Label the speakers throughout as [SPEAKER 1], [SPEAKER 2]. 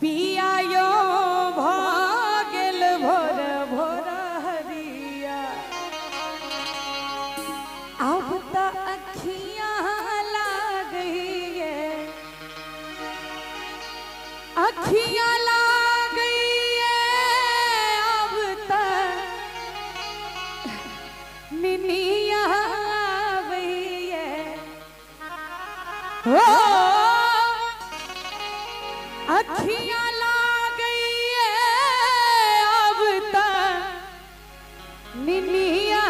[SPEAKER 1] पियायो भागल भोर भोर हरिया अब तो अखियां लाग गई है, अखियां लाग गई है अब तक निनिया गई है। हो अखियां लाग गई है अब तक निनिया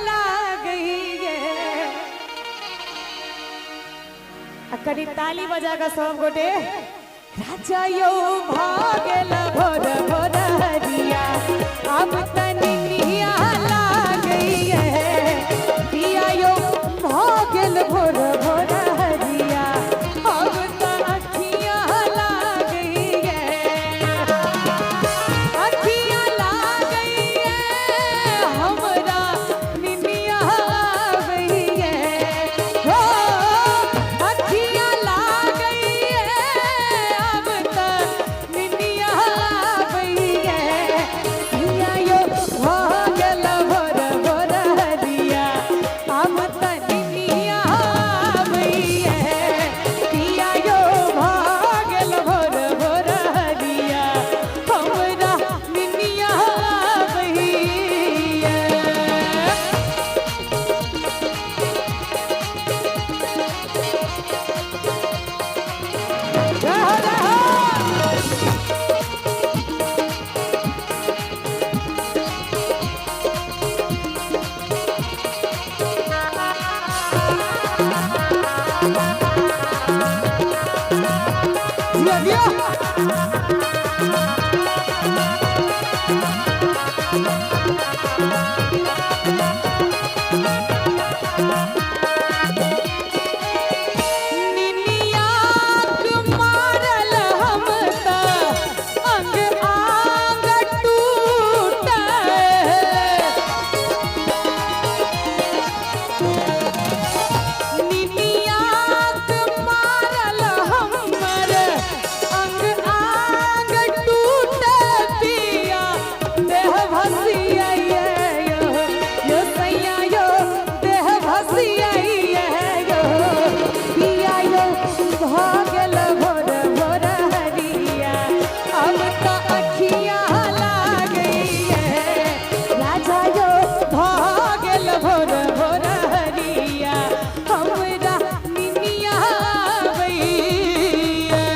[SPEAKER 1] लाग गई है। करी ताली बजा का सब गोटे राजा यो भागल भोर भोर हरिया अब तनिया लाग गई है। पिया यो भागल भोर भोर हरिया अब तो अखियां लाग गई है, अखियां लाग गई है हमरा निनिया गई है। हो अखियां लाग गई है अब तक निनिया गई है। पिया यो भागल भोर भोर हरिया अब तक निनिया गई है। पिया यो भागल भोर भोर हरिया हमरा निनिया गई है। रहो रहो दिया दिया निनिया मारल हम त अंग आंग टूटे। निनिया मारल हमर अंग आंग टूटे। पिया देह भसिया यो सैया यो देह भसिया यो। पिया यो भागल भोर भोर हरिया अब तो अखियां लाग गई है। राजा यो भागल भोर भोर हरिया हमरा निनिया गई है।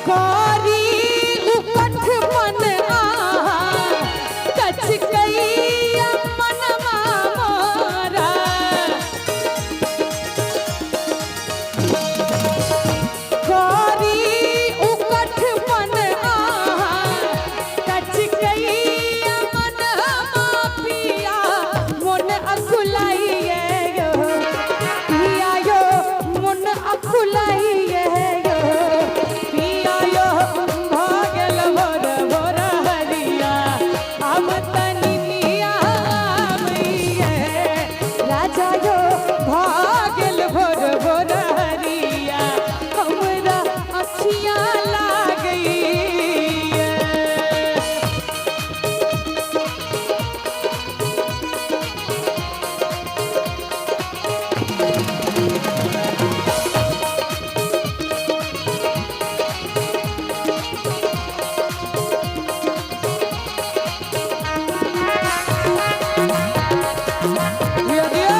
[SPEAKER 1] कारी उपठ मन आहा कच गई मनवा मोरा। कारी उपठ मन आहा कच गई मनवा पिया मन अकुलाई यो। पिया यो मन अकुलाई यो। पिया यो भागल भोर भोर हरिया अब तनिया गई है। राजा यो भागल भोर भोर हरिया हमरा अखियां लाग गई है। दिया दिया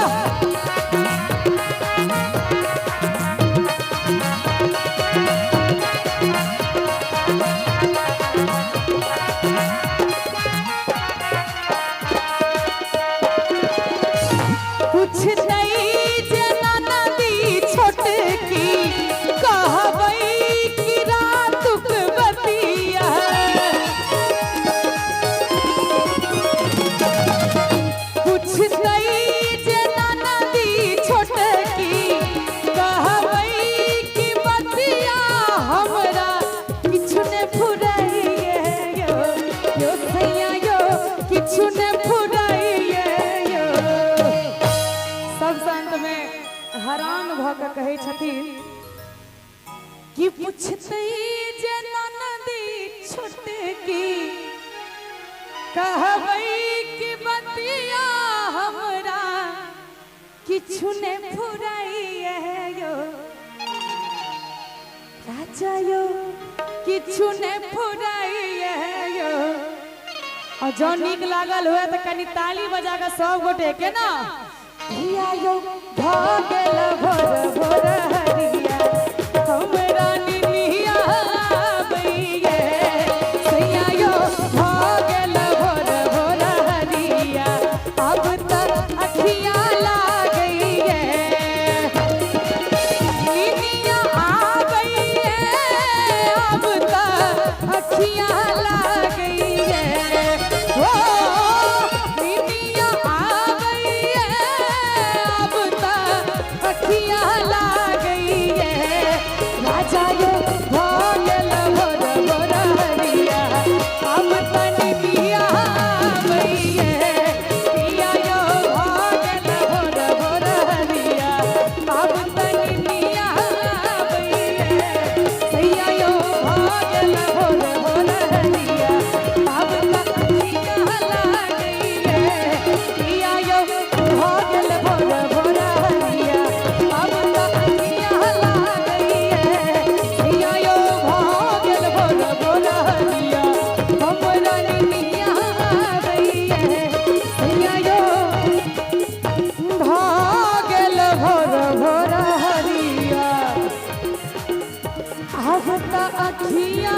[SPEAKER 1] सब संत में हैरान भ के कहे छथिन कि पूछते जे ननदी छोटकी कहबै कि बतिया हमरा किछु ने फुराइए यो राजा यो किछु ने फुराइए यो। और जो नीक लागल हुए तो कनी ताली बजा के सब गोटे के ना हिया यो भ गेल भोर भोर हरिया हमरा निनिया आबैये सैया यो भ गेल भोर भोर हरिया अब त अखिया लागैये निनिया आबैये अब त अखिया लागैये ओ निनिया आबैये अब त अखिया लागैये राजा यो भ गेल भोर भोर हरिया अब त निनिया आबैये पिया यो भ गेल भोर भोर हरिया अब त निनिया आबैये सैया यो भ गेल भोर भोर हरिया अब त अखिया लागैये पिया यो भ गेल भोर भोर हरिया अब त अखिया लागैये सैया यो भ गेल भोर भोर हरिया हमरा निनिया आबैये सैया यो भ गेल भोर भोर हरिया अब त अखिया